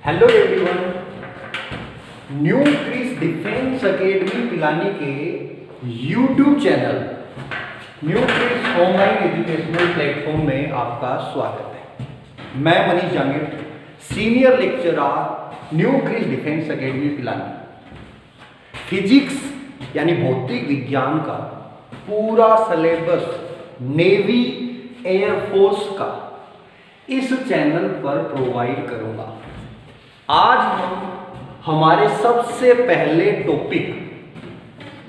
Hello everyone, New Chris Defence Academy Pilani के YouTube channel New Chris online educational platform में आपका स्वागत है। मैं Manish Jangid, senior lecturer New Chris Defence Academy Pilani. Physics यानी भौतिक विज्ञान का पूरा सिलेबस नेवी एयरफोर्स का इस चैनल पर प्रोवाइड करूंगा। आज हम हमारे सबसे पहले टॉपिक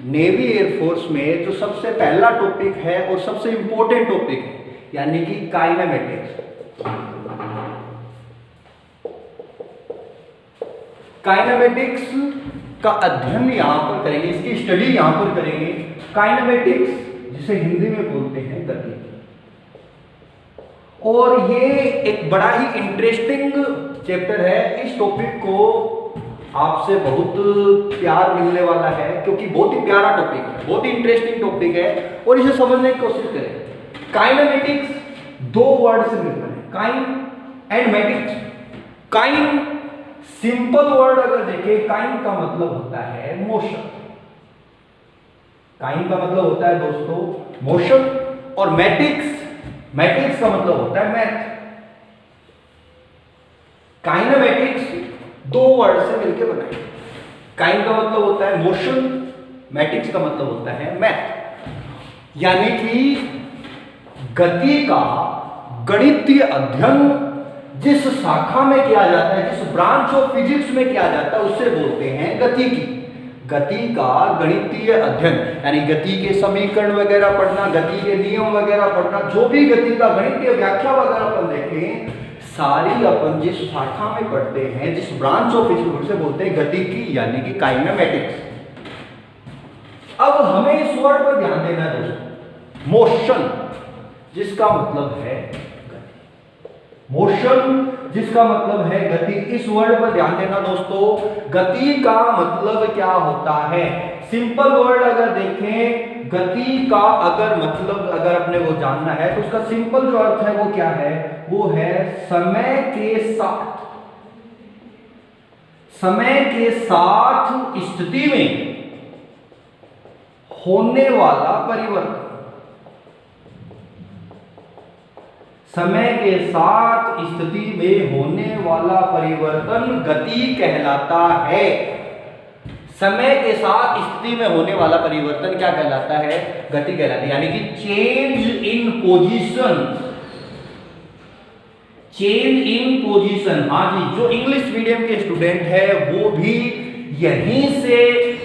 नेवी एयरफोर्स में जो सबसे पहला टॉपिक है और सबसे इंपॉर्टेंट टॉपिक है यानी कि काइनेमेटिक्स। काइनेमेटिक्स का अध्ययन यहां पर करेंगे, इसकी स्टडी यहां पर करेंगे। काइनेमेटिक्स जिसे हिंदी में बोलते हैं गति, और ये एक बड़ा ही इंटरेस्टिंग चैप्टर है। इस टॉपिक को आपसे बहुत प्यार मिलने वाला है क्योंकि बहुत ही प्यारा टॉपिक है, बहुत ही इंटरेस्टिंग टॉपिक है और इसे समझने की कोशिश करें। काइनेमेटिक्स दो वर्ड से मिलकर है, kine and matics. Kine simple word अगर देखें, काइन का मतलब होता है मोशन। काइन का मतलब होता है दोस्तों मोशन, और मैटिक्स का मतलब होता है मैथ। काइनेमेटिक्स दो वर्ड से मिलकर बना है। काइन का मतलब होता है मोशन, मैटिक्स का मतलब होता है मैथ। यानी कि गति का गणितीय अध्ययन जिस शाखा में किया जाता है, जिस ब्रांच ऑफ फिजिक्स में किया जाता है, उसे बोलते हैं गति की। गति का गणितीय अध्ययन यानी गति के समीकरण वगैरह पढ़ना, गति के नियम वगैरह पढ़ना, जो भी गति का गणितीय व्याख्या वगैरह अपन देखें, सारी अपन जिस शाखा में पढ़ते हैं, जिस ब्रांच ऑफ फिजिक्स, उसे बोलते हैं गति की यानी कि काइनेमेटिक्स। अब हमें इस वर्ड पर ध्यान देना है दोस्तों, मोशन जिसका मतलब है मोशन जिसका मतलब है गति। इस वर्ड पर ध्यान देना दोस्तों। गति का मतलब क्या होता है? सिंपल वर्ड अगर देखें, गति का अगर अपने को जानना है तो उसका सिंपल जो अर्थ है वो क्या है? वो है समय के साथ स्थिति में होने वाला परिवर्तन। समय के साथ स्थिति में होने वाला परिवर्तन गति कहलाता है। समय के साथ स्थिति में होने वाला परिवर्तन क्या कहलाता है? गति कहलाता है। यानी कि चेंज इन पोजीशन। हाँ जी, जो इंग्लिश मीडियम के स्टूडेंट है वो भी यहीं से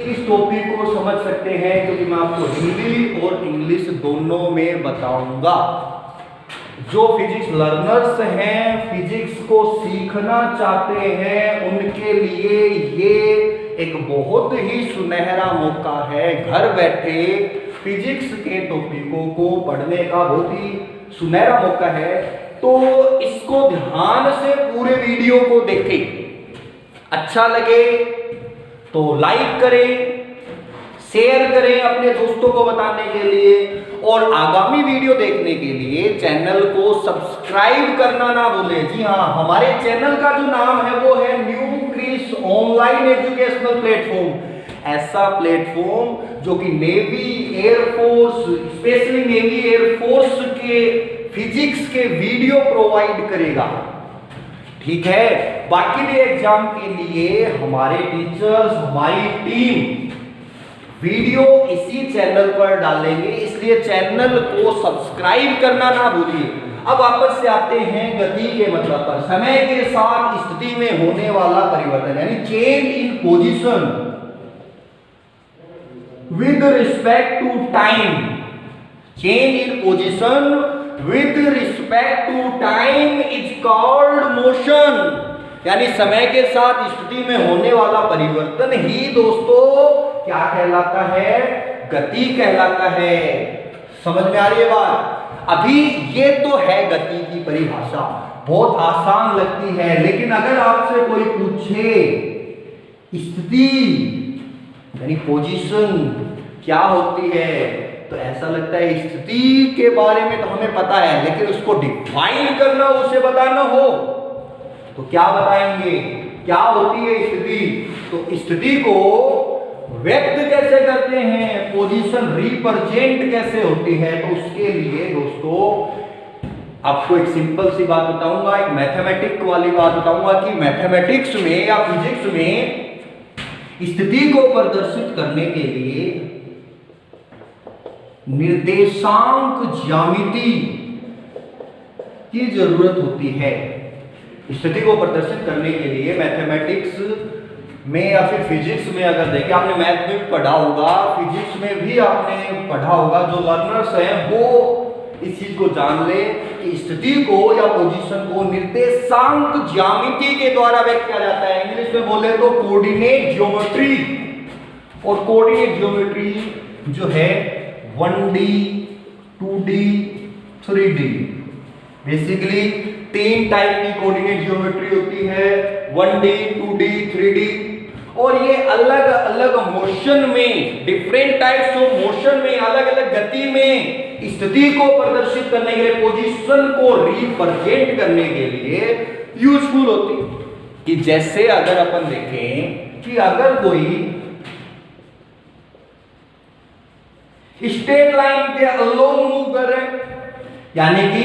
इस टॉपिक को समझ सकते हैं, क्योंकि मैं आपको हिंदी और इंग्लिश दोनों में बताऊंगा। जो फिजिक्स लर्नर्स हैं, फिजिक्स को सीखना चाहते हैं, उनके लिए ये एक बहुत ही सुनहरा मौका है। घर बैठे फिजिक्स के टॉपिकों को पढ़ने का बहुत ही सुनहरा मौका है। तो इसको ध्यान से पूरे वीडियो को देखें। अच्छा लगे तो लाइक करें, शेयर करें अपने दोस्तों को बताने के लिए, और आगामी वीडियो देखने के लिए चैनल को सब्सक्राइब करना ना भूलें। जी हाँ, हमारे चैनल का जो नाम है वो है new Chris online educational platform. ऐसा प्लेटफॉर्म जो कि navy air force, specially navy air force के फिजिक्स के वीडियो प्रोवाइड करेगा। ठीक है, बाकी भी एग्जाम के लिए हमारे टीचर्स, हमारी टीम वीडियो इसी चैनल पर डालेंगे, इसलिए चैनल को सब्सक्राइब करना ना भूलिए। अब वापस से आते हैं गति के मतलब पर। समय के साथ स्थिति में होने वाला परिवर्तन यानी change in position with respect to time. Change in position with respect to time is called motion. यानी समय के साथ स्थिति में होने वाला परिवर्तन ही दोस्तों क्या कहलाता है? गति कहलाता है। समझ में आ रही है बात? अभी ये तो है गति की परिभाषा, बहुत आसान लगती है, लेकिन अगर आपसे कोई पूछे स्थिति यानी पोजीशन क्या होती है, तो ऐसा लगता है स्थिति के बारे में तो हमें पता है, लेकिन उसको डिफाइन करना, उसे बताना हो तो क्या बताएंगे? क्या होती है स्थिति? तो स्थिति को व्यक्त कैसे करते हैं, पोजीशन रिप्रेजेंट कैसे होती है? तो उसके लिए दोस्तों आपको एक सिंपल सी बात बताऊंगा, एक मैथमेटिक्स वाली बात बताऊंगा कि मैथमेटिक्स में या फिजिक्स में स्थिति को प्रदर्शित करने के लिए निर्देशांक ज्यामिति की जरूरत होती है। स्थिति को प्रदर्शित करने के लिए मैथमेटिक्स में या फिर फिजिक्स में अगर देखें, आपने मैथ में भी पढ़ा होगा, फिजिक्स में भी आपने पढ़ा होगा, जो लर्नर्स हैं वो इस चीज को जान ले कि स्थिति को या पोजीशन को निर्देशांक ज्यामिति के द्वारा व्यक्त किया जाता है। इंग्लिश में बोले तो कोऑर्डिनेट ज्योमेट्री। और कोऑर्डिनेट ज्योमेट्री जो है 1D 2D 3D, basically 3 type की कोऑर्डिनेट ज्योमेट्री होती है, 1D 2D 3D। और ये अलग अलग मोशन में, डिफरेंट टाइप्स ऑफ मोशन में, अलग अलग गति में स्थिति को प्रदर्शित करने के लिए, पोजीशन को रिप्रेजेंट करने के लिए यूजफुल होती है। कि जैसे अगर अपन देखें कि अगर कोई स्ट्रेट लाइन के अलोंग मूव कर रहे हैं, यानी कि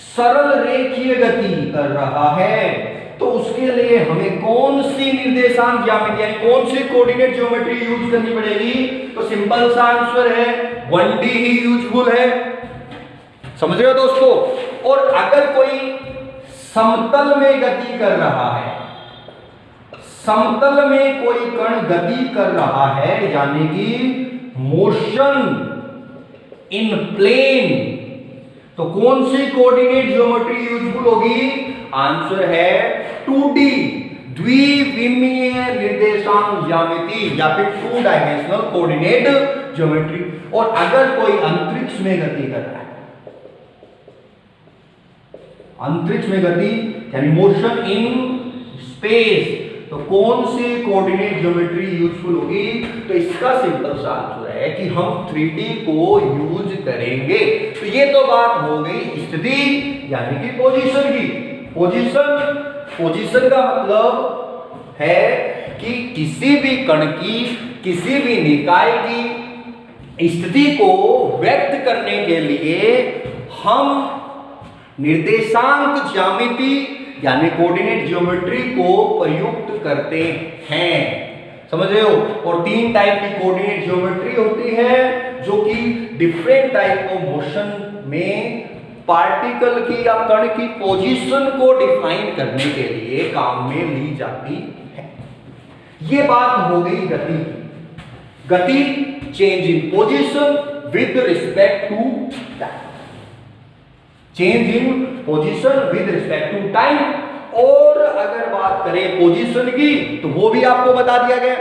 सरल रेखीय गति कर रहा है, तो उसके लिए हमें कौन सी निर्देशांक ज्यामिति यानी कौन सी कोऑर्डिनेट ज्योमेट्री यूज करनी पड़ेगी? तो सिंपल सा आंसर है 1D ही यूजफुल है। समझ रहे हो दोस्तों? और अगर कोई समतल में गति कर रहा है, समतल में कोई कण गति कर रहा है, यानी कि मोशन इन प्लेन, तो कौन सी कोऑर्डिनेट ज्योमेट्री यूजफुल होगी? आंसर है 2D द्विविमीय निर्देशांक ज्यामिति या फिर 2 डायमेंशनल कोऑर्डिनेट ज्योमेट्री। और अगर कोई अंतरिक्ष में गति कर रहा है, अंतरिक्ष में गति यानी मोशन इन स्पेस, तो कौन सी कोऑर्डिनेट ज्योमेट्री यूजफुल होगी? तो इसका सिंपल सा आंसर है कि हम 3D को यूज करेंगे। तो ये तो बात हो गई स्थिति यानी कि पोजीशन की। पोजीशन का मतलब है कि किसी भी कण की, किसी भी निकाय की स्थिति को व्यक्त करने के लिए हम निर्देशांक ज्यामिति यानी कोऑर्डिनेट ज्योमेट्री को प्रयुक्त करते हैं। समझ रहे हो? और 3 टाइप की कोऑर्डिनेट ज्योमेट्री होती है जो कि डिफरेंट टाइप ऑफ मोशन में पार्टिकल की या कण की पोजीशन को डिफाइन करने के लिए काम में ली जाती है। ये बात हो गई गति की। गति change in position with respect to time, change in position with respect to time. और अगर बात करें पोजीशन की, तो वो भी आपको बता दिया गया।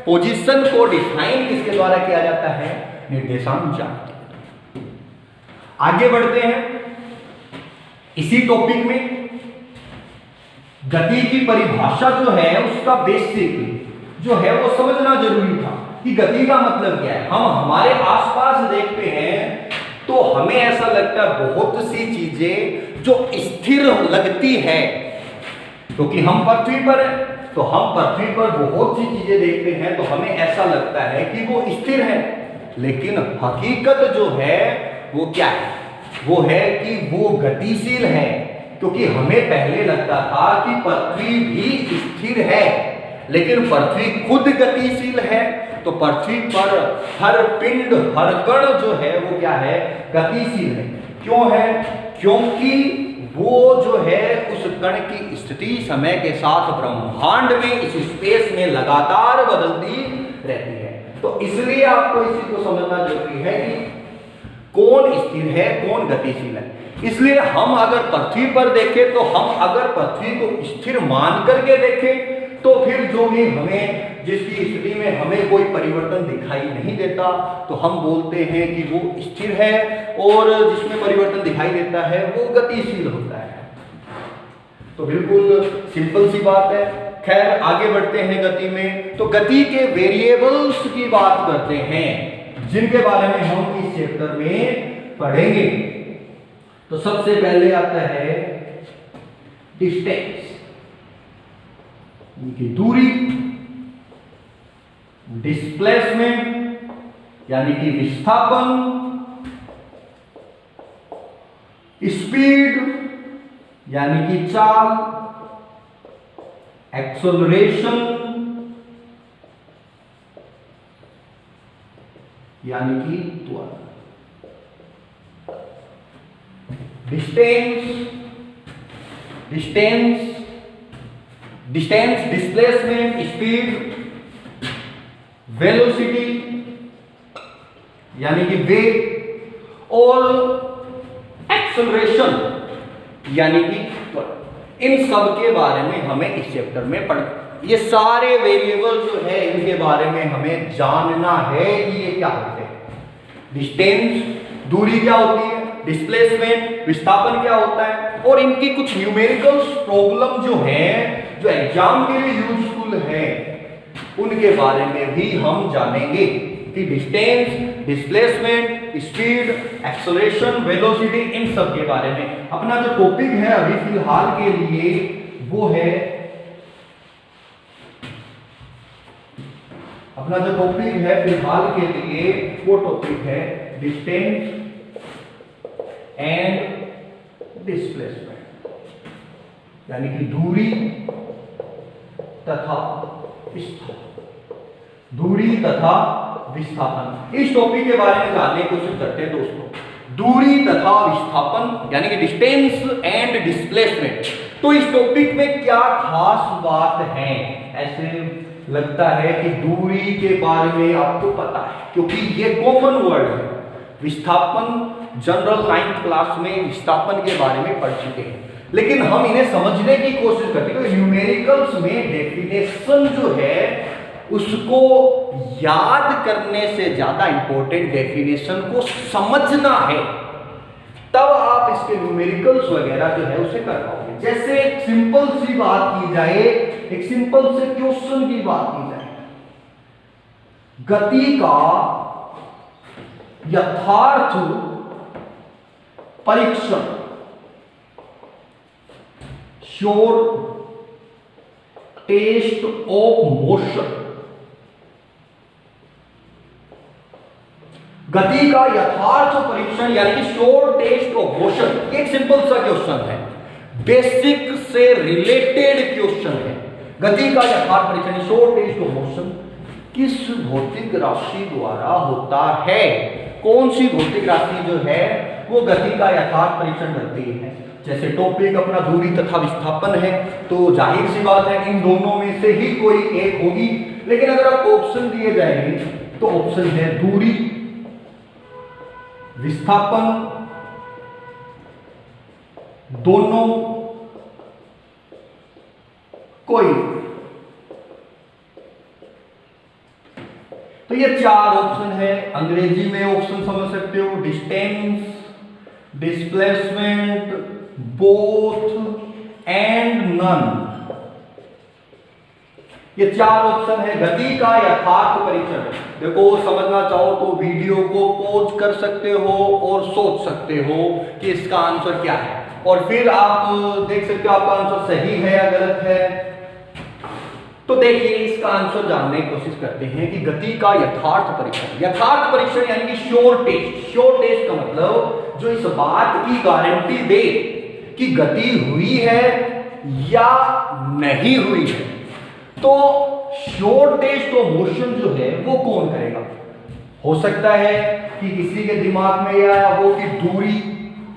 पोजीशन को डिफाइन किसके द्वारा किया जाता है? निर्देशांक ज्यामिति। आगे बढ़ते हैं इसी टॉपिक में। गति की परिभाषा जो है उसका बेसिक जो है वो समझना जरूरी था कि गति का मतलब क्या है। हम हमारे आसपास देखते हैं तो हमें ऐसा लगता है बहुत सी चीजें जो स्थिर लगती है, क्योंकि हम पृथ्वी पर हैं, तो हम पृथ्वी पर बहुत सी चीजें देखते हैं तो हमें ऐसा लगता है कि वो स्थिर है, लेकिन हकीकत जो है वो क्या है? वो है कि वो गतिशील है। क्योंकि हमें पहले लगता था कि पृथ्वी भी स्थिर है, लेकिन पृथ्वी खुद गतिशील है। तो पृथ्वी पर हर पिंड, हर कण जो है वो क्या है? गतिशील है। क्यों है? क्योंकि वो जो है उस कण की स्थिति समय के साथ ब्रह्मांड में, इस स्पेस में लगातार बदलती रहती है। तो इसलिए आपको इस चीज को समझना जरूरी है कि कौन स्थिर है, कौन गतिशील है। इसलिए हम अगर पृथ्वी पर देखें तो हम अगर पृथ्वी को स्थिर मान करके देखें तो फिर जो भी हमें, जिसकी स्थिति में हमें कोई परिवर्तन दिखाई नहीं देता, तो हम बोलते हैं कि वो स्थिर है, और जिसमें परिवर्तन दिखाई देता है वो गतिशील होता है। तो बिल्कुल सिंपल सी बात है। खैर आगे बढ़ते हैं गति में। तो गति के वेरिएबल्स की बात करते हैं जिनके बारे में हम इस चैप्टर में पढ़ेंगे। तो सबसे पहले आता है डिस्टेंस। कि दूरी, डिस्प्लेसमेंट यानी कि विस्थापन, स्पीड यानी कि चाल, एक्सेलरेशन यानी कि त्वरण, डिस्टेंस, डिस्प्लेसमेंट, स्पीड, वेलोसिटी यानी कि वेग और एक्सेलरेशन यानी कि त्वरण। इन सब के बारे में हमें इस चैप्टर में ये सारे वेरिएबल जो है इनके बारे में हमें जानना है कि ये क्या होते हैं। डिस्टेंस दूरी क्या होती है, डिस्प्लेसमेंट विस्थापन क्या होता है, और इनकी कुछ न्यूमेरिकल प्रॉब्लम जो है जो एग्जाम के लिए यूजफुल है उनके बारे में भी हम जानेंगे कि distance, displacement, speed, acceleration, velocity, इन सब के बारे में। अपना जो टॉपिक है अभी फिलहाल के लिए वो है, अपना जो टॉपिक है फिलहाल के लिए वो टॉपिक है डिस्टेंस एंड डिस्प्लेसमेंट यानी कि दूरी तथा विस्थापन। दूरी तथा विस्थापन, इस टॉपिक के बारे में जानने की कोशिश करते हैं दोस्तों। दूरी तथा विस्थापन यानी कि डिस्टेंस एंड डिस्प्लेसमेंट। तो इस टॉपिक में क्या खास बात है? ऐसे लगता है कि दूरी के बारे में आपको पता है क्योंकि ये कॉमन वर्ड है। विस्थापन जनरल 9th क्लास में विस्थापन के बारे में पढ़ चुके हैं, लेकिन हम इन्हें समझने की कोशिश करते हैं। न्यूमेरिकल्स में डेफिनेशन जो है उसको याद करने से ज्यादा इंपॉर्टेंट डेफिनेशन को समझना है, तब आप इसके न्यूमेरिकल्स वगैरह जो है उसे कर पाओगे। जैसे एक सिंपल सी बात की जाए, एक सिंपल से क्वेश्चन की बात की जाए, गति का यथार्थ परीक्षण, श्योर टेस्ट ऑफ मोशन। गति का यथार्थ परीक्षण यानी कि श्योर टेस्ट ऑफ मोशन, एक सिंपल सा क्वेश्चन है, बेसिक से रिलेटेड क्वेश्चन है। गति का यथार्थ परीक्षण श्योर टेस्ट ऑफ मोशन किस भौतिक राशि द्वारा होता है? कौन सी भौतिक राशि जो है वो गति का यथार्थ परीक्षण करती है? जैसे टॉपिक अपना दूरी तथा विस्थापन है तो जाहिर सी बात है इन दोनों में से ही कोई एक होगी, लेकिन अगर आपको ऑप्शन दिए जाएंगे तो ऑप्शन है दूरी, विस्थापन, दोनों, कोई। तो ये चार ऑप्शन है। अंग्रेजी में ऑप्शन समझ सकते हो, distance, displacement, both and none. ये चार ऑप्शन है गति का यथार्थ परीक्षण। देखो समझना चाहो तो वीडियो को पॉज कर सकते हो और सोच सकते हो कि इसका आंसर क्या है, और फिर आप देख सकते हो आपका आंसर सही है या गलत है। तो देखिए इसका आंसर जानने की कोशिश करते हैं कि गति का यथार्थ परीक्षण। यथार्थ परीक्षण यानी कि श्योर टेस्ट। श्योर टेस्ट का मतलब जो इस बात की गारंटी दे कि गति हुई है या नहीं हुई है। तो श्योर टेस्ट ऑफ मोशन जो है वो कौन करेगा? हो सकता है कि किसी के दिमाग में ये आया हो कि दूरी,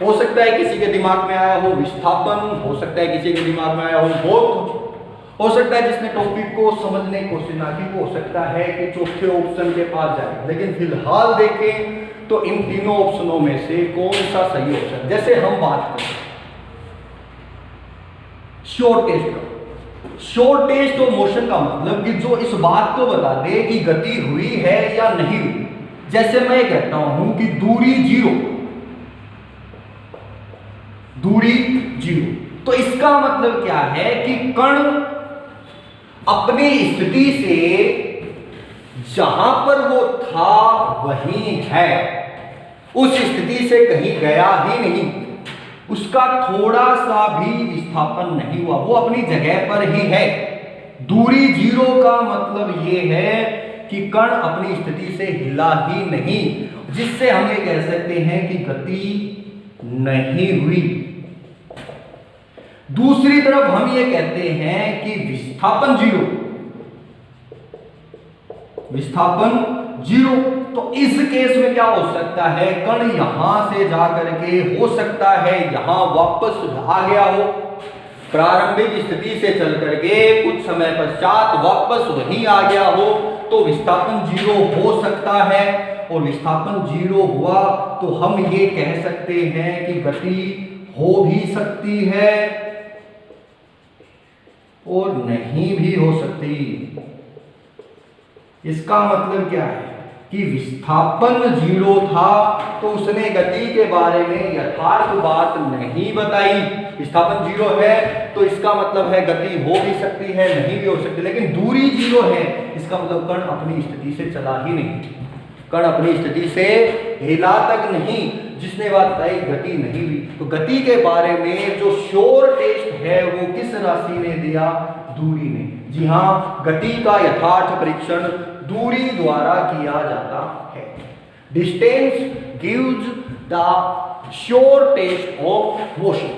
हो सकता है किसी के दिमाग में आया हो विस्थापन, हो सकता है किसी के दिमाग में आया हो बोथ, हो सकता है जिसने टॉपिक को समझने की कोशिश ना की वो हो सकता है कि चौथे ऑप्शन के पास जाए। लेकिन फिलहाल देखें तो इन तीनों ऑप्शनों में से कौन सा सही ऑप्शन? जैसे हम बात करें श्योर टेस्ट का, श्योर टेस्ट ऑफ मोशन का मतलब कि जो इस बात को बता दे कि गति हुई है या नहीं हुई। जैसे मैं कहता हूं कि दूरी जीरो, दूरी जीरो, तो इसका मतलब क्या है कि कण अपनी स्थिति से जहां पर वो था वहीं है, उस स्थिति से कहीं गया ही नहीं, उसका थोड़ा सा भी विस्थापन नहीं हुआ, वो अपनी जगह पर ही है। दूरी जीरो का मतलब ये है कि कण अपनी स्थिति से हिला ही नहीं, जिससे हम ये कह सकते हैं कि गति नहीं हुई। दूसरी तरफ हम ये कहते हैं कि विस्थापन जीरो, विस्थापन जीरो। तो इस केस में क्या हो सकता है, कण यहां से जाकर के हो सकता है यहां वापस आ गया हो, प्रारंभिक स्थिति से चल करके कुछ समय पश्चात वापस वहीं आ गया हो, तो विस्थापन जीरो हो सकता है। और विस्थापन जीरो हुआ तो हम ये कह सकते हैं कि गति हो भी सकती है और नहीं भी हो सकती। इसका मतलब क्या है कि विस्थापन जीरो था तो उसने गति के बारे में यथार्थ बात नहीं बताई। विस्थापन जीरो है तो इसका मतलब है गति हो भी सकती है, नहीं भी हो सकती। लेकिन दूरी जीरो है, इसका मतलब कण अपनी स्थिति से चला ही नहीं, कण अपनी स्थिति से हिला तक नहीं। जिसने बात बताई गति नहीं हुई, तो गति के बारे में जो श्योर टेस्ट है वो किस राशि ने दिया, दूरी ने। जी हाँ, गति का यथार्थ परीक्षण दूरी द्वारा किया जाता है। Distance gives the sure test of motion.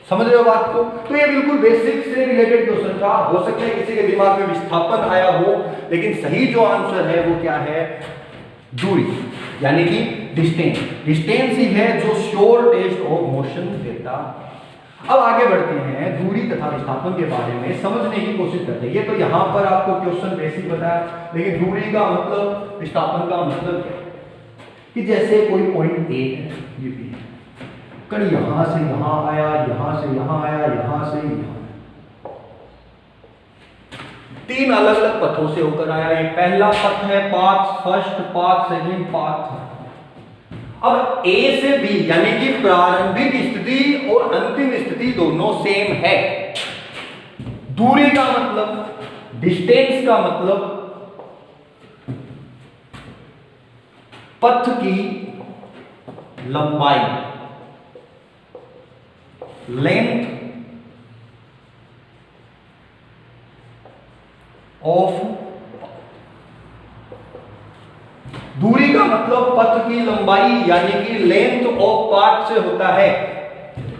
समझ रहे हो बात को? तो ये बिल्कुल बेसिक से रिलेटेड क्वेश्चन था। हो सकता है किसी के दिमाग में विस्थापन आया हो, लेकिन सही जो आंसर है वो क्या है, दूरी, यानी कि डिस्टेंस। डिस्टेंस ही है जो श्योर टेस्ट ऑफ मोशन देता है। अब आगे बढ़ते हैं, दूरी तथा विस्थापन के बारे में समझने की कोशिश करते हैं। ये तो यहां पर आपको क्वेश्चन बेसिक बताया, लेकिन दूरी का मतलब, विस्थापन का मतलब क्या है कि जैसे कोई पॉइंट ए है, ये भी है, कण यहां से यहां आया, यहां से यहां आया, यहां से यहां, तीन अलग अलग पथों से होकर आया। ये पहला पथ है, path first, path second, path. अब ए से बी यानी कि प्रारंभिक स्थिति और अंतिम स्थिति दोनों सेम है। दूरी का मतलब, डिस्टेंस का मतलब पथ की लंबाई, लेंथ ऑफ। दूरी का मतलब पथ की लंबाई यानी कि लेंथ ऑफ पाथ से होता है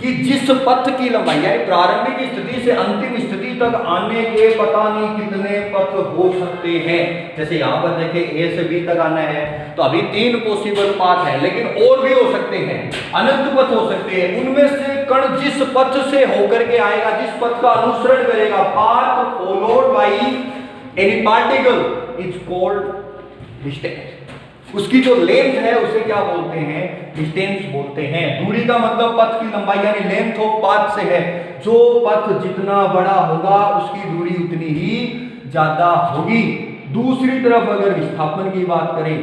कि जिस पथ की लंबाई, यानी प्रारंभिक स्थिति से अंतिम स्थिति तक आने के पता नहीं कितने पथ हो सकते हैं। जैसे यहां पर देखें, ए से बी तक आना है तो अभी 3 पॉसिबल पाथ है, लेकिन और भी हो सकते हैं, अनंत पथ हो सकते हैं। उनमें से कण जिस पथ से होकर के आएगा, जिस पथ का अनुसरण करेगा, path followed by any particle is called distance. उसकी जो लेंथ है उसे क्या बोलते हैं, डिस्टेंस बोलते हैं। दूरी का मतलब पथ की लंबाई यानी लेंथ ऑफ पाथ से है। जो पथ जितना बड़ा होगा उसकी दूरी उतनी ही ज्यादा होगी। दूसरी तरफ अगर विस्थापन की बात करें,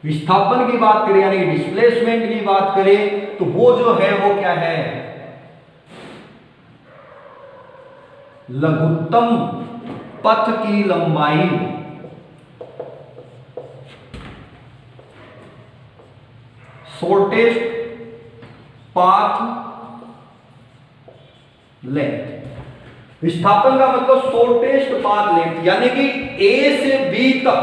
विस्थापन की बात करें यानी डिस्प्लेसमेंट की बात करें, तो वो जो है वो क्या है, लघुत्तम पथ की लंबाई शॉर्टेस्ट पाथ लेंथ। विस्थापन का मतलब शॉर्टेस्ट पाथ लेंथ, यानी कि ए से बी तक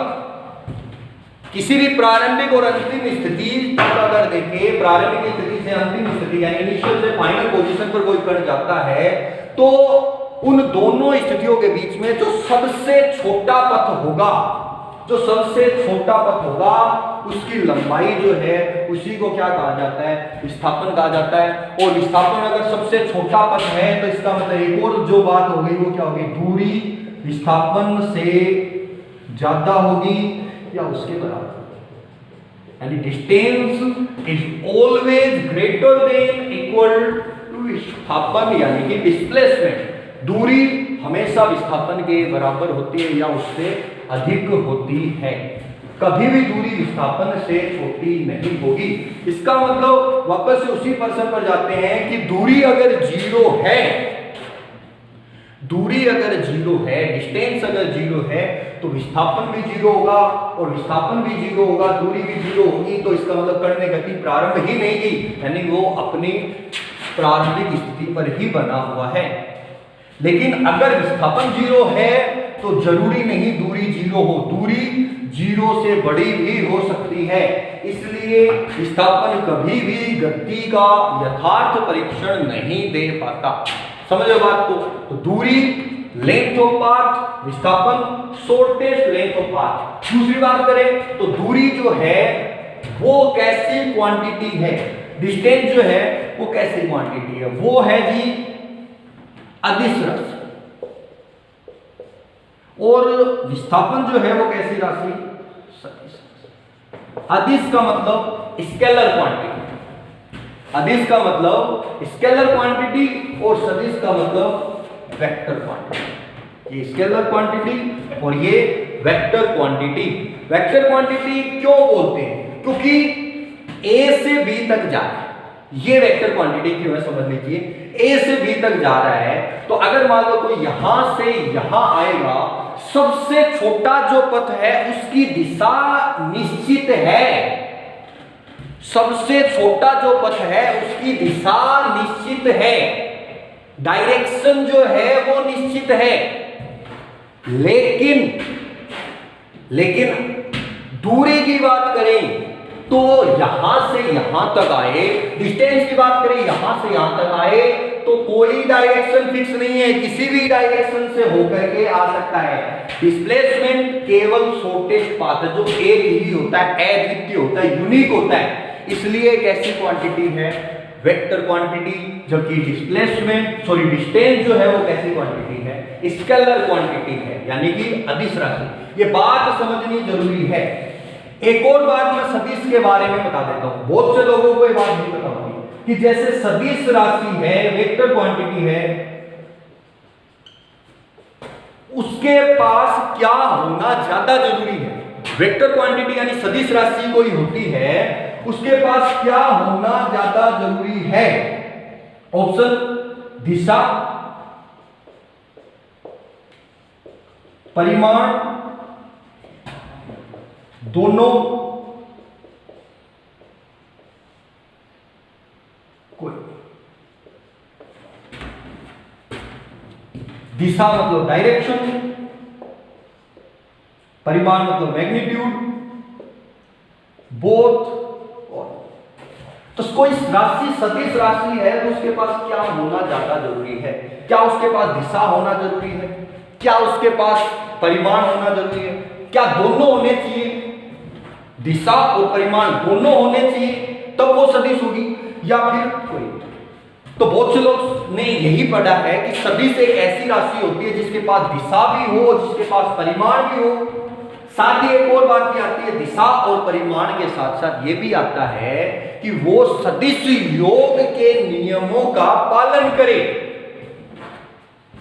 किसी भी प्रारंभिक और अंतिम स्थिति तक अगर देखें, प्रारंभिक स्थिति से अंतिम स्थिति यानी इनिशियल से फाइनल पोजीशन पर कोई कण जाता है, तो उन दोनों स्थितियों के बीच में जो सबसे छोटा पथ होगा, जो सबसे छोटा पथ होगा उसकी लंबाई जो है उसी को क्या कहा जाता है, विस्थापन कहा जाता है। और विस्थापन अगर सबसे छोटा पथ है तो इसका मतलब एक और जो बात होगी वो क्या होगी, दूरी विस्थापन से ज्यादा होगी या उसके बराबर, यानी distance is always greater than equal to विस्थापन यानी कि डिस्प्लेसमेंट। दूरी हमेशा विस्थापन के बराबर होती है या उससे अधिक होती है, कभी भी दूरी विस्थापन से छोटी नहीं होगी। इसका मतलब वापस से उसी प्रश्न पर जाते हैं कि दूरी अगर जीरो है, दूरी अगर जीरो है, डिस्टेंस अगर जीरो है तो विस्थापन भी जीरो होगा, और विस्थापन भी जीरो होगा, दूरी भी जीरो होगी, तो इसका मतलब कण ने गति प्रारंभ ही नहीं की, यानी वो अपनी प्रारंभिक स्थिति पर ही बना हुआ है। लेकिन अगर विस्थापन 0 है तो जरूरी नहीं दूरी 0 हो, दूरी 0 से बड़ी भी हो सकती है। इसलिए विस्थापन कभी भी गति का यथार्थ परीक्षण नहीं दे पाता। समझो बात को। तो दूरी लेंथ ऑफ पाथ, विस्थापन शॉर्टेस्ट लेंथ ऑफ पाथ। दूसरी बात करें तो दूरी जो है वो कैसी क्वांटिटी है, डिस्टेंस जो है वो कैसी क्वांटिटी है, वो है जी अदिश राशि। और विस्थापन जो है वो कैसी राशि, सदिश राशि। अदिश का मतलब स्केलर क्वांटिटी, अदिश का मतलब स्केलर क्वांटिटी और सदिश का मतलब वेक्टर क्वांटिटी। ये स्केलर क्वांटिटी और ये वेक्टर क्वांटिटी। वेक्टर क्वांटिटी क्यों बोलते हैं? क्योंकि ए से बी तक जा रहा है। ये वेक्टर क्वांटिटी क्यों है समझ लीजिए। ए से बी तक जा रहा है तो अगर मान लो कोई यहां से यहां आएगा, सबसे छोटा जो पथ है उसकी दिशा निश्चित है। सबसे छोटा जो पथ है उसकी दिशा निश्चित है, डायरेक्शन जो है वो निश्चित है। लेकिन दूरी की बात करें तो यहां से यहां तक आए, डिस्टेंस की बात करें यहां से यहां तक आए तो कोई डायरेक्शन फिक्स नहीं है, किसी भी डायरेक्शन से होकर के आ सकता है। डिस्प्लेसमेंट केवल शॉर्टेस्ट पाथ है जो एक ही होता है, अद्वितीय होता है, यूनिक होता है। इसलिए एक ऐसी क्वांटिटी है वेक्टर क्वांटिटी, जबकि डिस्टेंस जो है वो कैसी क्वांटिटी है, स्केलर क्वांटिटी है, यानी कि अदिश राशि। ये बात समझनी जरूरी है। एक और बात मैं सदिश के बारे में बता देता हूं, बहुत से लोगों को ये बात नहीं पता होगी कि जैसे सदिश राशि है, वेक्टर क्वांटिटी है, उसके पास क्या होना ज्यादा जरूरी है। वेक्टर क्वांटिटी यानी सदिश राशि कोई होती है, उसके पास क्या होना ज्यादा जरूरी है? ऑप्शन दिशा, परिमाण, दोनों, कोई। दिशा मतलब डायरेक्शन, परिमाण मतलब मैग्नीट्यूड, बोथ। तो कोई राशि सदिश राशि है तो उसके पास क्या होना ज्यादा जरूरी है? क्या उसके पास दिशा होना जरूरी है? क्या उसके पास परिमाण होना जरूरी है? क्या दोनों होने चाहिए? दिशा और परिमाण दोनों होने चाहिए तब वो सदिश होगी, या फिर कोई? तो बहुत से लोग ने यही पढ़ा है कि सदिश एक ऐसी राशि होती है जिसके पास दिशा भी हो, जिसके पास परिमाण भी हो। साथ ही एक और बात भी आती है, दिशा और परिमाण के साथ साथ ये भी आता है कि वो सदिश योग के नियमों का पालन करे।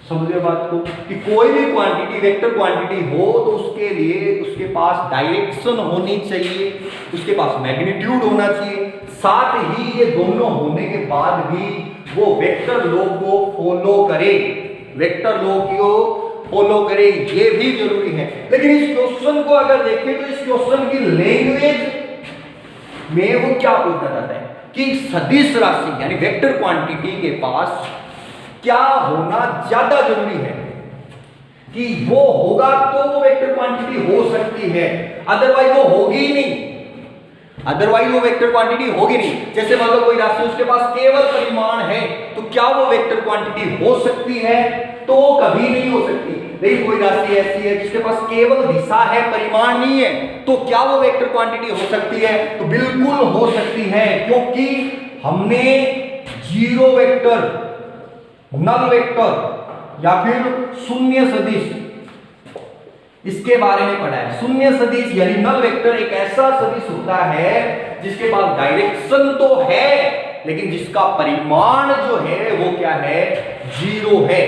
समझिए बात को कि कोई भी क्वांटिटी वेक्टर क्वांटिटी हो तो उसके लिए उसके पास डायरेक्शन होनी चाहिए, उसके पास मैग्नीट्यूड होना चाहिए, साथ ही ये दोनों होने के बाद भी वो वेक्टर लॉ को फॉलो करे, वेक्टर लॉ को फॉलो करे, ये भी जरूरी है। लेकिन इस क्वेश्चन को अगर देखें तो इस क्वेश्चन की लैंग्वेज में वो क्या पूछना चाहता है कि सदिश राशि यानी वेक्टर क्वांटिटी के पास क्या होना ज्यादा जरूरी है, कि वो होगा तो वो वेक्टर क्वांटिटी हो सकती है, अदरवाइज वो होगी ही नहीं, अदरवाइज वो वेक्टर क्वांटिटी होगी नहीं। जैसे मान लो कोई राशि उसके पास केवल परिमाण है तो क्या वो वेक्टर क्वांटिटी हो सकती है? तो कभी नहीं हो सकती। लेकिन कोई राशि ऐसी है जिसके पास केवल दिशा है, परिमाण नहीं है, तो क्या वो वेक्टर क्वांटिटी हो सकती है? तो बिल्कुल हो सकती है, क्योंकि हमने जीरो वेक्टर, नल वेक्टर या फिर शून्य सदिश इसके बारे में पढ़ा है। शून्य सदिश यानी नल वेक्टर एक ऐसा सदिश होता है जिसके पास डायरेक्शन तो है लेकिन जिसका परिमाण जो है वो क्या है? जीरो है,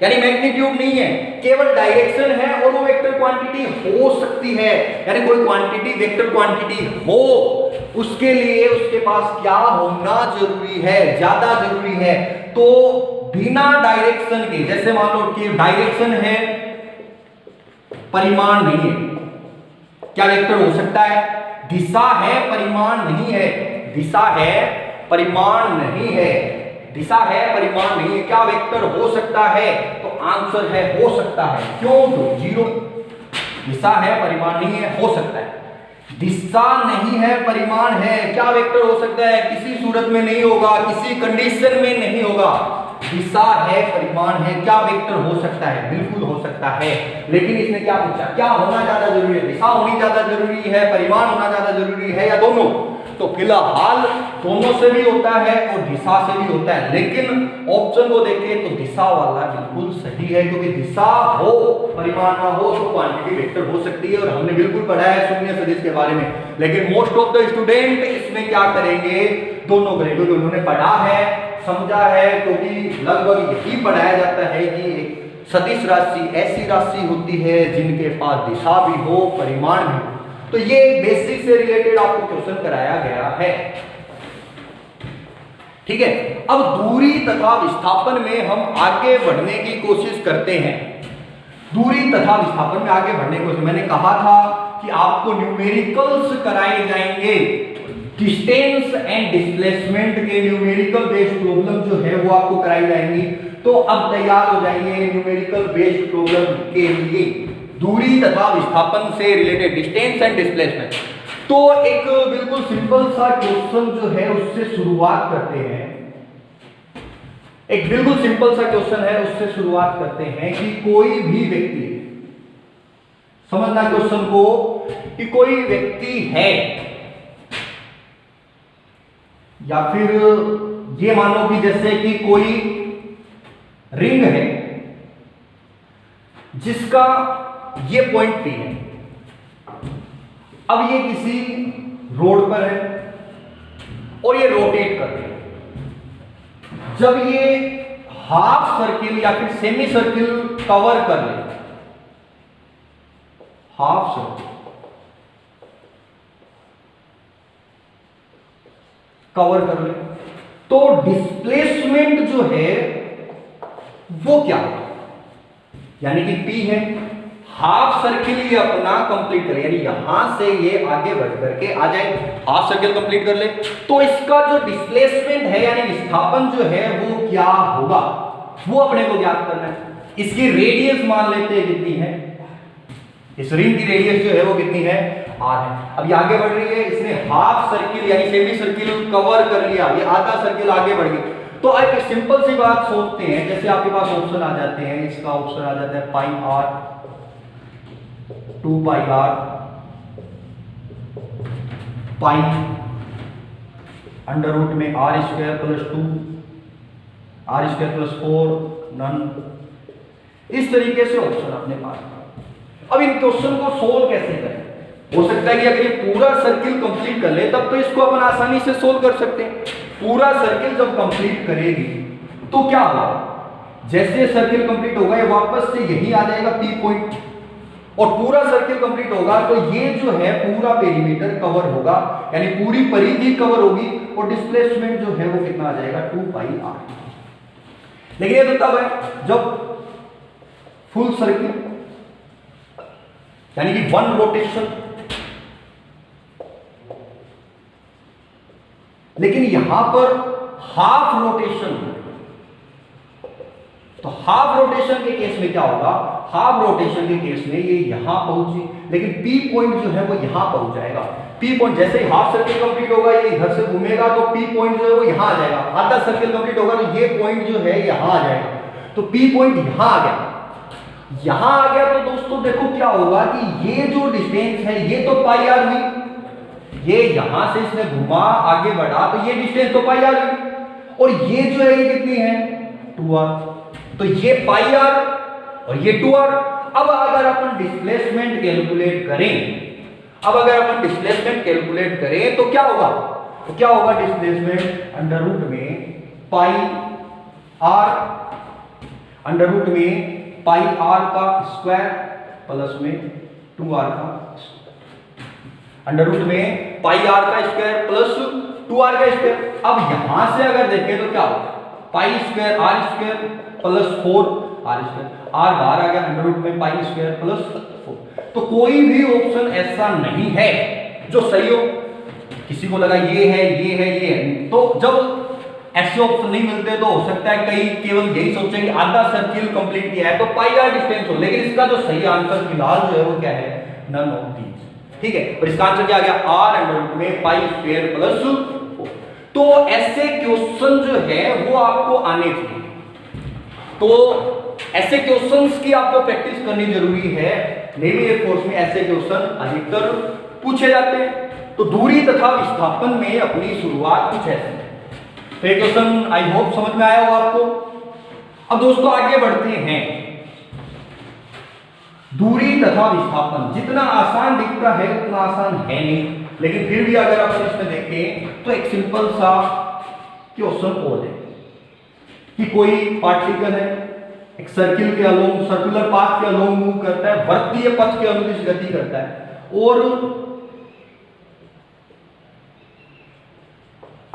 यानी मैग्नीट्यूड नहीं है, केवल डायरेक्शन है और वो वेक्टर क्वांटिटी हो सकती है। यानी कोई क्वांटिटी वेक्टर क्वांटिटी हो उसके लिए उसके पास क्या होना जरूरी है? ज्यादा जरूरी है। तो बिना डायरेक्शन के, जैसे मान लो कि डायरेक्शन है परिमाण नहीं है, क्या वेक्टर हो सकता है? दिशा है परिमाण नहीं है, दिशा है परिमाण नहीं है, दिशा है परिमाण नहीं है। क्या वेक्टर हो सकता है? तो आंसर है हो सकता है। क्यों? तो 0। दिशा है परिमाण नहीं है, हो सकता है। दिशा नहीं है परिमाण है, क्या वेक्टर हो सकता है? किसी सूरत में नहीं होगा, किसी कंडीशन में नहीं होगा। दिशा है परिमाण है, क्या वेक्टर हो सकता है? बिल्कुल हो सकता है। लेकिन इसने क्या पूछा, क्या होना ज्यादा जरूरी है? दिशा होनी ज्यादा जरूरी है, परिमाण होना ज्यादा जरूरी है, या दोनों? तो फिलहाल दोनों से भी होता है और दिशा से भी होता है, लेकिन ऑप्शन को देखें तो दिशा वाला बिल्कुल सही है, क्योंकि दिशा हो परिमाण ना हो तो क्वांटिटी वेक्टर हो सकती है। और हमने बिल्कुल पढ़ा है शून्य सदिश के बारे में। लेकिन मोस्ट ऑफ द स्टूडेंट इसमें क्या करेंगे? दोनों करेंगे। तो उन्होंने पढ़ा है, समझा है, क्योंकि लगभग यही पढ़ाया जाता है कि एक सदिश राशि ऐसी राशि होती है जिनके पास दिशा भी हो परिमाण भी हो। तो ये बेसिक से रिलेटेड आपको क्वेश्चन कराया गया है। ठीक है, अब दूरी तथा विस्थापन में हम आगे बढ़ने की कोशिश करते हैं। दूरी तथा विस्थापन में आगे बढ़ने की कोशिश, मैंने कहा था कि आपको न्यूमेरिकल्स कराए जाएंगे। डिस्टेंस एंड डिस्प्लेसमेंट के न्यूमेरिकल बेस्ड प्रॉब्लम जो है वो आपको कराई जाएंगी। तो अब तैयार हो जाइए न्यूमेरिकल बेस्ड प्रॉब्लम के लिए, दूरी तथा विस्थापन से रिलेटेड, डिस्टेंस एंड डिस्प्लेसमेंट। तो एक बिल्कुल सिंपल सा क्वेश्चन जो है उससे शुरुआत करते हैं। एक बिल्कुल सिंपल सा क्वेश्चन है, उससे शुरुआत करते हैं कि कोई भी व्यक्ति, समझना क्वेश्चन को, कि कोई व्यक्ति है या फिर ये मानो कि जैसे कि कोई रिंग है जिसका ये पॉइंट P है। अब ये किसी रोड पर है और ये रोटेट कर रही है। जब ये हाफ सर्किल या फिर सेमी सर्किल कवर कर ले, हाफ सर्किल कवर कर ले, तो डिस्प्लेसमेंट जो है वो क्या है? यानी कि P है, हाफ सर्किल ये अपना कंप्लीट करे, यानी यहां से ये आगे बढ़ करके आ जाए, हाफ सर्किल कंप्लीट कर ले, तो इसका जो डिस्प्लेसमेंट है यानी विस्थापन जो है वो क्या होगा, वो अपने को ज्ञात करना है। इसकी रेडियस मान लेते हैं कितनी है, इस रिंग की रेडियस जो है वो कितनी है, r है। अब ये आगे बढ़ रही है, इसने हाफ सर्किल यानी सेमी सर्किल कवर कर लिया, ये आधा सर्किल आगे बढ़ गई। तो एक सिंपल सी बात सोचते हैं, जैसे आपके पास ऑप्शन आ जाते हैं, इसका ऑप्शन आ जाता है pi r, 2 pi r, pi under root में r square plus 2, r square plus 4, none. इस तरीके से ऑप्शन अपने पास। अब इन क्वेश्चन को सोल्व कैसे करें? हो सकता है कि अगर ये पूरा सर्किल कंप्लीट कर ले तब तो इसको अपन आसानी से सोल्व कर सकते हैं। पूरा सर्किल जब कंप्लीट करेगी तो क्या होगा, जैसे सर्किल कंप्लीट होगा ये वापस से यही आ जाएगा P पॉइंट, और पूरा सर्किल कंप्लीट होगा तो ये जो है पूरा पेरीमीटर कवर होगा, यानी पूरी परिधि कवर होगी, और डिस्प्लेसमेंट जो है वो कितना आ जाएगा, 2 पाई r। लेकिन ये तो तब है जब फुल सर्किल यानी कि 1 रोटेशन, लेकिन यहां पर हाफ रोटेशन, तो हाफ रोटेशन के केस में क्या होगा, हाफ रोटेशन के केस में ये यहां पहुंची, लेकिन P पॉइंट जो है वो यहां पहुंच जाएगा। P पॉइंट जैसे ही हाफ सर्किल कंप्लीट होगा ये इधर से घूमेगा तो P पॉइंट जो है वो यहां आ जाएगा, आधा सर्किल कंप्लीट होगा तो ये पॉइंट जो है यहां आ जाएगा, तो P पॉइंट यहां आ गया। यहां आ गया तो दोस्तों देखो क्या होगा कि ये जो डिस्टेंस है ये तो पाई r हुई, ये यहां से इसने घुमा आगे बढ़ा तो ये डिस्टेंस तो पाई r हुई, और ये जो है ये कितनी है, 2r, तो ये पाई r और ये 2r। अब अगर अपन डिस्प्लेसमेंट कैलकुलेट करें, अब अगर अपन डिस्प्लेसमेंट कैलकुलेट करें तो क्या होगा, तो क्या होगा डिस्प्लेसमेंट अंडर रूट में पाई r, अंडर रूट में पाई r का स्क्वायर प्लस में 2r का, अंडर रूट में पाई r का स्क्वायर प्लस 2r का स्क्वायर। अब यहां से अगर देखें तो क्या होगा, pi square r square plus 4r square, r बाहर आ गया, अंडर रूट में पाई स्क्वायर प्लस 4। तो कोई भी ऑप्शन ऐसा नहीं है जो सही हो। किसी को लगा ये है, ये है, ये है, तो जब ऐसे ऑप्शन नहीं मिलते तो हो सकता है कई केवल यही सोचें कि आधा सर्किल कंप्लीट किया है तो पाई आर डिस्टेंस हो, लेकिन इसका जो सही आंसर फिलहाल जो है वो क्या है, नन ऑफ दीज। ठीक है, और इसका आंसर क्या आ गया, आर अंडर रूट में पाई स्क्वायर प्लस 4। तो ऐसे क्वेश्चन जो है वो आपको आने चाहिए, तो ऐसे क्वेश्चंस की आपको प्रैक्टिस करनी जरूरी है। नेवी एयरफोर्स में ऐसे क्वेश्चन अधिकतर पूछे जाते हैं। तो दूरी तथा विस्थापन में अपनी शुरुआत कुछ ऐसे है। तो ये क्वेश्चन आई होप समझ में आया होगा आपको। अब दोस्तों आगे बढ़ते हैं। दूरी तथा विस्थापन जितना आसान दिखता है उतना आसान है नहीं, लेकिन फिर भी अगर आप इसमें देखें तो एक सिंपल सा क्वेश्चन और है कि कोई पार्टिकल है एक सर्किल के अलोंग, सर्कुलर पाथ के अलोंग मूव करता है, वृत्तीय पथ के अनुदिश गति करता है और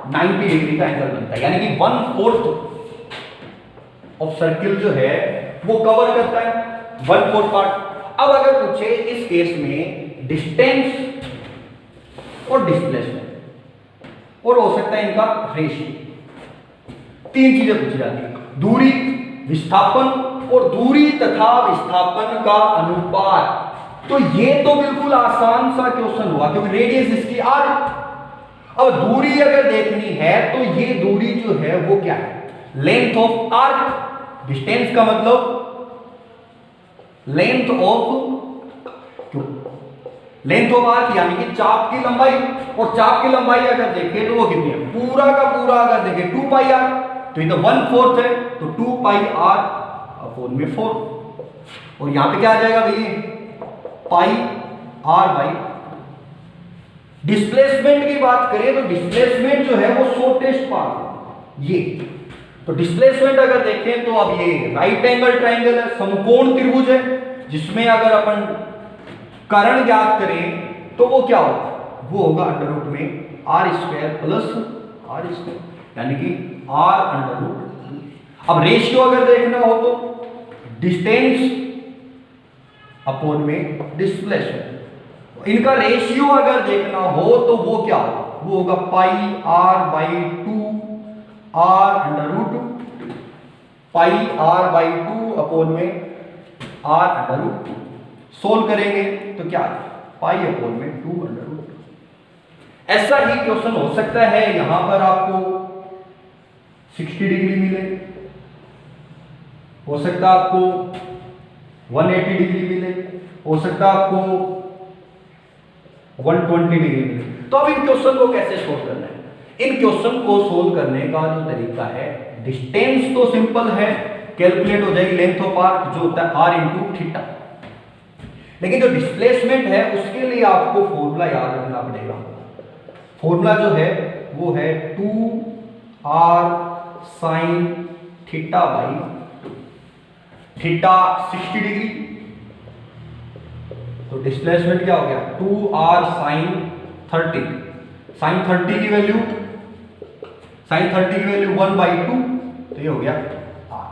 90 डिग्री का एंगल बनता है, यानी कि 1/4 ऑफ सर्किल जो है वो कवर करता है 1/4 पार्ट। अब अगर पूछे इस केस में डिस्टेंस और डिस्प्लेसमेंट और हो सकता है इनका रेशियो, 3 चीजें पूछी जाती है, दूरी, विस्थापन और दूरी तथा विस्थापन का अनुपात। तो ये तो बिल्कुल आसान सा क्वेश्चन हुआ क्योंकि रेडियस इसकी आर। अब दूरी अगर देखनी है तो ये दूरी जो है वो क्या है, लेंथ ऑफ आर्क। डिस्टेंस का मतलब लेंथ ऑफ आर्क यानी कि चाप की लंबाई, और चाप की लंबाई अगर देखें तो वो कितनी है, पूरा का पूरा अगर देखें 2 पाई आर, तो ये तो 1/4 है, तो 2 पाई आर अपॉन में 4, और यहां पे क्या आ जाएगा भैया, पाई आर बाई। डिस्प्लेसमेंट की बात करें तो डिस्प्लेसमेंट जो है वो शॉर्टेस्ट पाथ है ये। तो डिस्प्लेसमेंट अगर देखें तो अब ये राइट एंगल ट्राइंगल है, समकोण त्रिभुज है, जिसमें अगर अपन कर्ण ज्ञात करें तो वो क्या होगा, वो होगा अंडर रूट में r square plus r square, यानी कि आर अंडर रूट। अब रेशियो अगर देखना हो तो डिस्टेंस अपॉन में डिस्प्लेसमेंट, इनका रेशियो अगर देखना हो तो वो क्या होगा, वो होगा pi r by 2 r under root, pi r by 2 upon में आर अंडर रूट। सोल्व करेंगे तो क्या है, पाई अपॉन में 2 अंडर रूट। ऐसा ही क्वेश्चन हो सकता है, यहां पर आपको 60 डिग्री मिले, हो सकता है आपको 180 डिग्री मिले, हो सकता है आपको 120 डिग्री मिले। तो अब इन क्वेश्चन को कैसे सोल्व करना है, इन क्वेश्चन को सोल्व करने का जो तरीका है, डिस्टेंस तो सिंपल है, कैलकुलेट हो जाएगी लेंथ ऑफ आर्क जो होता है आर इंटू थीटा, लेकिन जो डिस्प्लेसमेंट है उसके लिए आपको फॉर्मूला याद रखना पड़ेगा। फॉर्मूला जो है वो है 2r sin theta by 2, theta 60 degree, तो डिस्प्लेसमेंट क्या हो गया 2r sin 30, sin 30 की वैल्यू 1/2, तो ये हो गया r।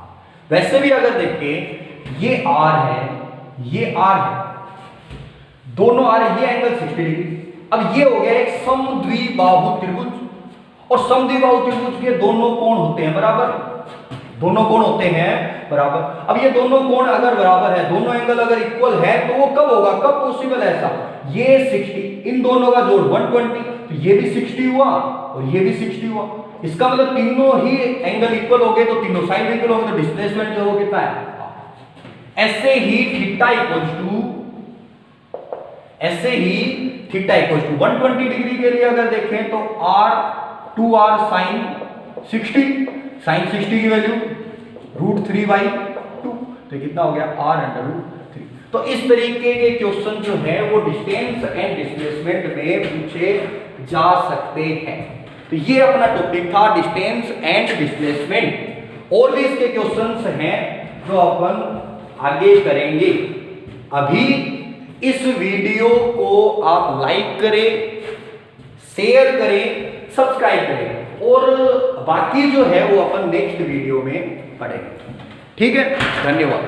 वैसे भी अगर देखें ये r है, ये r है, दोनों r है, ये एंगल 60 डिग्री। अब ये हो गया एक समद्विबाहु त्रिभुज, और समद्विबाहु त्रिभुज के दोनों कोण होते हैं बराबर, दोनों कोण होते हैं बराबर। अब ये दोनों कोण अगर बराबर है, दोनों एंगल अगर इक्वल है तो वो कब होगा, कब पॉसिबल है ऐसा, ये 60, इन दोनों का जोड़ 120, तो ये भी 60 हुआ और ये भी 60 हुआ, इसका मतलब तीनों ही एंगल इक्वल हो गए, तो तीनों साइड इक्वल हो गए, तो डिस्प्लेसमेंट जो हो कितना है। ऐसे ही थीटा इक्वल्स टू 120 डिग्री के लिए अगर देखें तो r 2r sin 60 की वैल्यू √3/2, तो कितना हो गया r अंडर रूट 3। तो इस तरीके के क्वेश्चन जो है वो डिस्टेंस एंड डिस्प्लेसमेंट में पूछे जा सकते हैं। तो ये अपना टॉपिक था डिस्टेंस एंड डिस्प्लेसमेंट, और भी इसके क्वेश्चंस हैं जो अपन आगे करेंगे। अभी इस वीडियो को आप लाइक करें, शेयर करें, सब्सक्राइब करें, और बाकी जो है वो अपन नेक्स्ट वीडियो में पढ़ेंगे। ठीक है, धन्यवाद।